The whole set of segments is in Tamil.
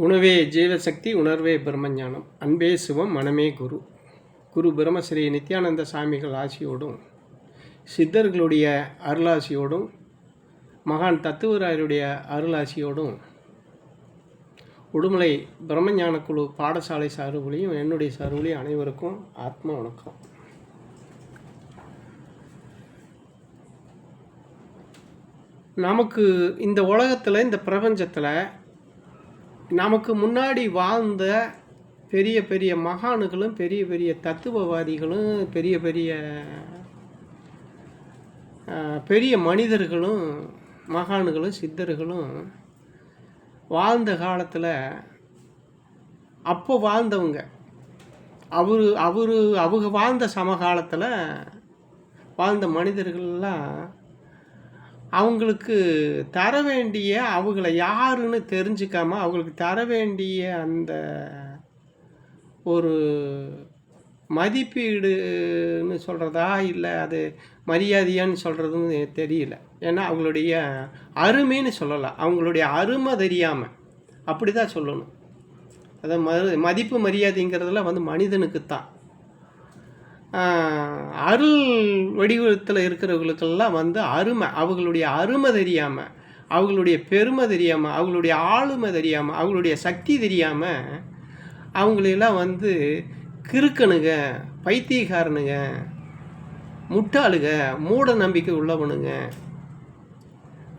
உணவே ஜீவசக்தி, உணர்வே பிரம்மஞானம். அன்பே சிவம், மனமே குரு. குரு பிரம்மஸ்ரீ நித்யானந்த சாமிகள் ஆசியோடும், சித்தர்களுடைய அருளாசியோடும், மகான் தத்துவராயருடைய அருளாசியோடும், உடுமலை பிரம்மஞான குழு பாடசாலை சார்புலையும் என்னுடைய சார்புலையும் அனைவருக்கும் ஆத்ம வணக்கம். நமக்கு இந்த உலகத்தில், இந்த பிரபஞ்சத்தில் நமக்கு முன்னாடி வாழ்ந்த பெரிய பெரிய மகான்களும், பெரிய பெரிய தத்துவவாதிகளும், பெரிய பெரிய பெரிய மனிதர்களும், மகான்களும், சித்தர்களும் வாழ்ந்த காலத்தில் அப்போ வாழ்ந்தவங்க அவங்க வாழ்ந்த சமகாலத்தில் வாழ்ந்த மனிதர்கள்லாம் அவங்களுக்கு தர வேண்டிய, அவங்கள யாருன்னு தெரிஞ்சுக்காமல் அவங்களுக்கு தர வேண்டிய அந்த ஒரு மதிப்பீடுன்னு சொல்கிறதா, இல்லை அது மரியாதையான்னு சொல்கிறதுன்னு தெரியல. ஏன்னா அவங்களுடைய அருமைன்னு சொல்லலாம், அவங்களுடைய அருமை தெரியாமல் அப்படி தான் சொல்லணும். அதாவது மதிப்பு மரியாதைங்கிறதுல மனிதனுக்கு தான். அருள் வடிவத்தில் இருக்கிறவங்களுக்கெல்லாம் அருமை, அவங்களுடைய அருமை தெரியாமல், அவங்களுடைய பெருமை தெரியாமல், அவங்களுடைய ஆளுமை தெரியாமல், அவங்களுடைய சக்தி தெரியாமல் அவங்களெல்லாம் கிறுக்கனுங்க, பைத்தியக்காரனுங்க, முட்டாளுங்க, மூட நம்பிக்கை உள்ளவனுங்க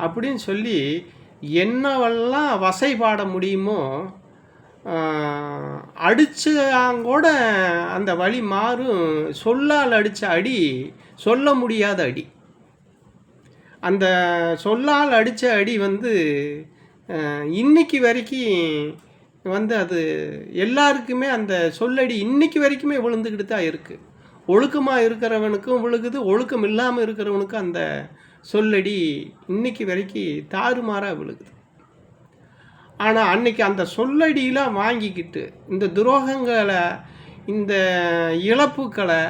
அப்படின்னு சொல்லி என்னவெல்லாம் வசைபாட முடியுமோ அடிச்சாங்கூட அந்த வழி மாறும். சொல்லால் அடித்த அடி சொல்ல முடியாத அடி. அந்த சொல்லால் அடித்த அடி இன்னைக்கு வரைக்கும் அது எல்லாருக்குமே அந்த சொல்லடி இன்னைக்கு வரைக்குமே விழுந்துக்கிட்டு தான் இருக்குது. ஒழுக்கமாக இருக்கிறவனுக்கும் விழுகுது, ஒழுக்கம் இல்லாமல் இருக்கிறவனுக்கும் அந்த சொல்லடி இன்னைக்கு வரைக்கும் தாறுமாறாக விழுகுது. ஆனால் அன்னைக்கு அந்த சொல்லடியெலாம் வாங்கிக்கிட்டு இந்த துரோகங்களை, இந்த இழப்புக்களை,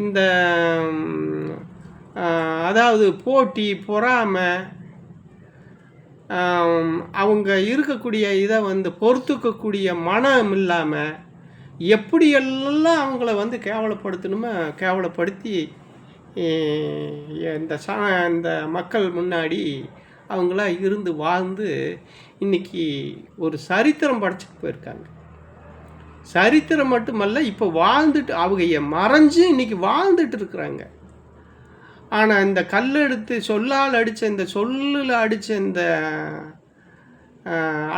இந்த அதாவது போட்டி பொறாமை, அவங்க இருக்கக்கூடிய இதை பொறுத்துக்கக்கூடிய மனம் இல்லாமல் எப்படியெல்லாம் அவங்கள கேவலப்படுத்தணுமோ கேவலப்படுத்தி இந்த மக்கள் முன்னாடி அவங்களாம் இருந்து வாழ்ந்து இன்றைக்கி ஒரு சரித்திரம் படைச்சிட்டு போயிருக்காங்க. சரித்திரம் மட்டுமல்ல, இப்போ வாழ்ந்துட்டு அவங்க மறைஞ்சு இன்றைக்கி வாழ்ந்துட்டு இருக்கிறாங்க. ஆனால் இந்த கல்லெடுத்து சொல்லால் அடித்த, இந்த சொல்லில் அடித்த இந்த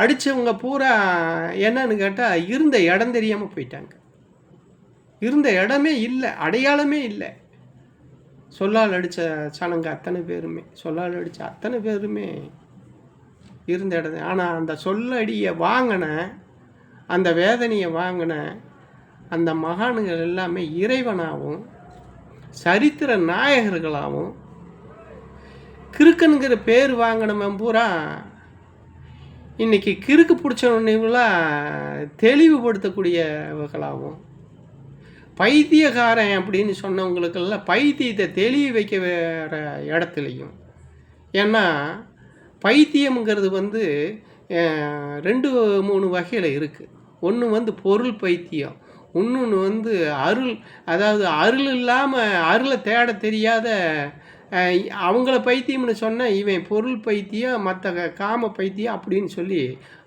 அடித்தவங்க பூரா என்னன்னு கேட்டால் இருந்த இடம் தெரியாமல் போயிட்டாங்க. இருந்த இடமே இல்லை, அடையாளமே இல்லை. சொல்லால் அடித்த சனங்க அத்தனை பேருமே, சொல்லால் அடித்த அத்தனை பேருமே இருந்த இடம். ஆனால் அந்த சொல்லடியை வாங்கின, அந்த வேதனையை வாங்கின அந்த மகான்கள் எல்லாமே இறைவனாகவும் சரித்திர நாயகர்களாகவும், கிறுக்கனுங்கிற பேர் வாங்கினவன் பூரா இன்றைக்கி கிறுக்கு பிடிச்சவங்களாம் தெளிவுபடுத்தக்கூடியவர்களாகவும், பைத்தியக்காரன் அப்படின்னு சொன்னவங்களுக்கெல்லாம் பைத்தியத்தை தெளிவு வைக்க வேற இடத்துலையும். ஏன்னா பைத்தியம்ங்கிறது 2-3 வகையில் இருக்குது. ஒன்று பொருள் பைத்தியம், இன்னொன்று அருள், அதாவது அருள் இல்லாமல் அருளை தேட தெரியாத அவங்கள பைத்தியம்னு சொன்னால் இவன் பொருள் பைத்தியம், மற்ற காம பைத்தியம் அப்படின்னு சொல்லி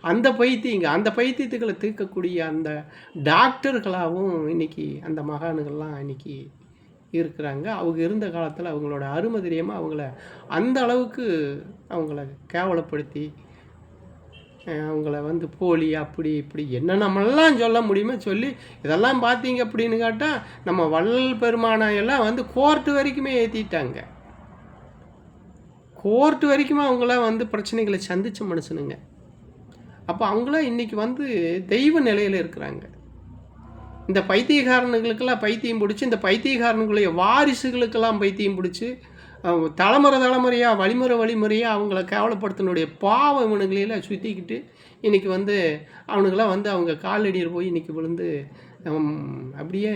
அந்த பைத்தியத்துக்களை தீர்க்கக்கூடிய அந்த டாக்டர்களாகவும் இன்றைக்கி அந்த மகான்கள்லாம் இன்றைக்கி இருக்கிறாங்க. அவங்க இருந்த காலத்தில் அவங்களோட அருமை தெரியாமல் அவங்கள அந்த அளவுக்கு அவங்கள கேவலப்படுத்தி, அவங்கள போலி அப்படி இப்படி என்னென்னமெல்லாம் சொல்ல முடியுமோ சொல்லி, இதெல்லாம் பார்த்தீங்க அப்படின்னு கேட்டால் நம்ம வள்ளல் பெருமானை எல்லாம் கோர்ட்டு வரைக்குமே ஏற்றிட்டாங்க. கோர்ட்டு வரைக்குமே அவங்களாம் பிரச்சனைகளை சந்தித்த மனுஷனுங்க. அப்போ அவங்களாம் இன்றைக்கி தெய்வ நிலையில் இருக்கிறாங்க. இந்த பைத்தியக்காரனுங்களுக்கெல்லாம் பைத்தியம் பிடிச்சி, இந்த பைத்தியக்காரனுடைய வாரிசுகளுக்கெல்லாம் பைத்தியம் பிடிச்சி, தலைமுறையாக வழிமுறையாக அவங்கள கேவலப்படுத்தினுடைய பாவ இவனுங்களையெல்லாம் சுற்றிக்கிட்டு இன்றைக்கி அவனுங்களாம் அவங்க காலடியில் போய் இன்றைக்கி விழுந்து அப்படியே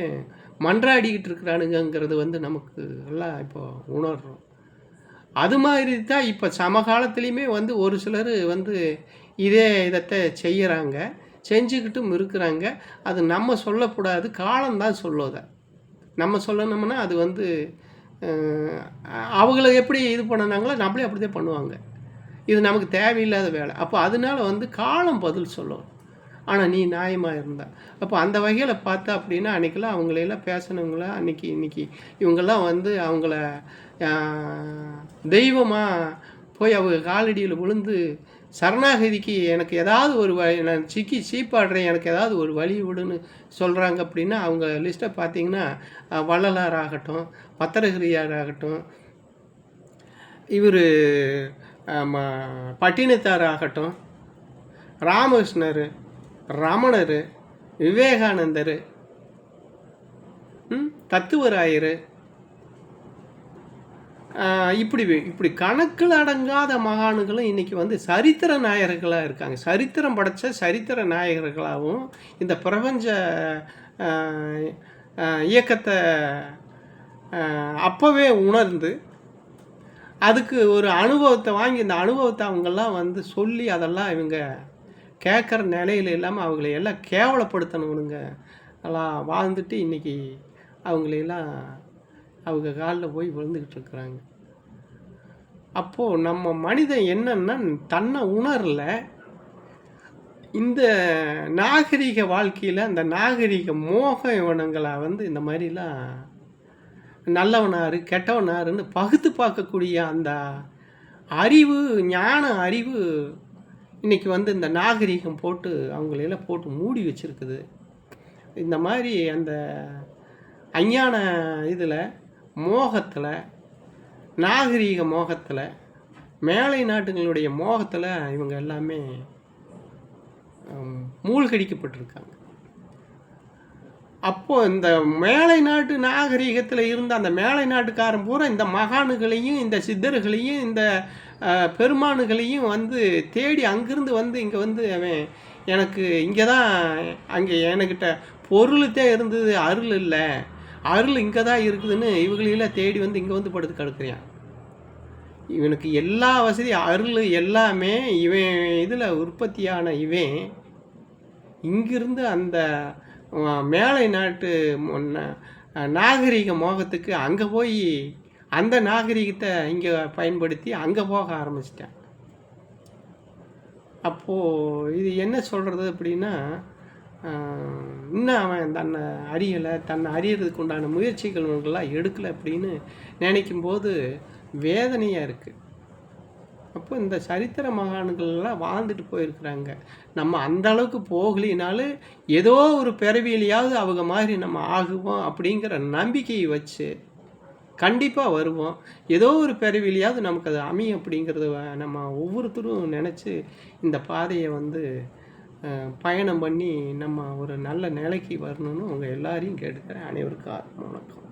மன்றாடிக்கிட்டு இருக்கிறானுங்கிறது நமக்கு எல்லாம் இப்போ உணர்றோம். அது மாதிரி தான் இப்போ சமகாலத்துலேயுமே ஒரு சிலர் இதே இதத்தை செய்கிறாங்க, செஞ்சுக்கிட்டும் இருக்கிறாங்க. அது நம்ம சொல்லக்கூடாது, காலம்தான் சொல்லும் அதை. நம்ம சொல்லணும்னா அது வந்து அவங்கள எப்படி இது பண்ணுனாங்களோ நம்மளே அப்படி தான் பண்ணுவாங்க. இது நமக்கு தேவையில்லாத வேலை. அப்போ அதனால வந்து காலம் பதில் சொல்லும். ஆனால் நீ நியாயமாக இருந்தா. அப்போ அந்த வகையில் பார்த்தா அப்படின்னா அன்றைக்கெல்லாம் அவங்களையெல்லாம் பேசினவங்கள இன்னைக்கு இவங்கெல்லாம் வந்து அவங்கள தெய்வமாக போய் அவங்க காலடியில் விழுந்து சரணாகதிக்கு எனக்கு ஏதாவது ஒரு நான் சீப்பாடுறேன், எனக்கு ஏதாவது ஒரு வழி விடுன்னு சொல்கிறாங்க அப்படின்னா அவங்க லிஸ்ட்டை பார்த்தீங்கன்னா வள்ளலார் ஆகட்டும், பத்திரகிரியார் ஆகட்டும், இவர் பட்டினத்தார் ஆகட்டும், ராமகிருஷ்ணர், ரமணர், விவேகானந்தர், தத்துவராயர், இப்படி கணக்கில் அடங்காத மகான்களும் இன்றைக்கி வந்து சரித்திர நாயகர்களாக இருக்காங்க. சரித்திரம் படைத்த சரித்திர நாயகர்களாகவும் இந்த பிரபஞ்ச இயக்கத்தை அப்போவே உணர்ந்து அதுக்கு ஒரு அனுபவத்தை வாங்கி இந்த அனுபவத்தை அவங்கெல்லாம் வந்து சொல்லி அதெல்லாம் இவங்க கேட்குற நிலையில் இல்லாமல் அவங்கள எல்லாம் கேவலப்படுத்தணுங்க எல்லாம் வாழ்ந்துட்டு இன்றைக்கி அவங்களையெல்லாம் அவங்க காலில் போய் விழுந்துக்கிட்டு இருக்கிறாங்க. அப்போது நம்ம மனிதன் என்னன்னா தன்னை உணரல. இந்த நாகரிக வாழ்க்கையில் அந்த நாகரிக மோக இவனங்களை வந்து இந்த மாதிரிலாம் நல்லவனாரு கெட்டவனாருன்னு பகுத்து பார்க்கக்கூடிய அந்த அறிவு, ஞான அறிவு இன்றைக்கி வந்து இந்த நாகரிகம் போட்டு அவங்களையெல்லாம் போட்டு மூடி வச்சுருக்குது. இந்த மாதிரி அந்த அஞ்ஞான இதில் மோகத்தில், நாகரீக மோகத்தில், மேலை நாட்டுகளுடைய மோகத்தில் இவங்க எல்லாமே மூழ்கடிக்கப்பட்டிருக்காங்க. அப்போது இந்த மேலை நாட்டு நாகரீகத்தில் இருந்த அந்த மேலை நாட்டுக்காரன் பூரா இந்த மகான்களையும் இந்த சித்தர்களையும் இந்த பெருமானுகளையும் வந்து தேடி அங்கிருந்து வந்து இங்கே வந்து அவன் எனக்கு இங்கே தான் அங்கே என்கிட்ட பொருள்தே இருந்தது, அருள் இல்லை, அருள் இங்கே தான் இருக்குதுன்னு இவங்களெல்லாம் தேடி வந்து இங்கே வந்து படுத்து கிடக்குறான். இவனுக்கு எல்லா வசதி அருள் எல்லாமே இவன் இதில் உற்பத்தியான இவன் இங்கிருந்து அந்த மேலை நாட்டு நாகரிக மோகத்துக்கு அங்கே போய் அந்த நாகரிகத்தை இங்கே பயன்படுத்தி அங்கே போக ஆரம்பிச்சிட்டேன். அப்போது இது என்ன சொல்கிறது அப்படின்னா, இன்னும் அவன் தன்னை அறியலை, தன்னை அறியறதுக்கு உண்டான முயற்சிகள்லாம் எடுக்கலை அப்படின்னு நினைக்கும்போது வேதனையாக இருக்குது. அப்போ இந்த சரித்திர மகான்கள்லாம் வாழ்ந்துட்டு போயிருக்கிறாங்க. நம்ம அந்த அளவுக்கு போகலினாலும் ஏதோ ஒரு பிறவியிலையாவது அவங்க மாதிரி நம்ம ஆகுவோம் அப்படிங்கிற நம்பிக்கையை வச்சு கண்டிப்பாக வருவோம். ஏதோ ஒரு பிறவிலையாவது நமக்கு அது அமையும் அப்படிங்கிறத நம்ம ஒவ்வொருத்தரும் நினச்சி இந்த பாதையை வந்து பயணம் பண்ணி நம்ம ஒரு நல்ல நிலைக்கு வரணும்னு உங்கள் எல்லாரையும் கேட்டுக்கிறேன். அனைவருக்கும் வணக்கம்.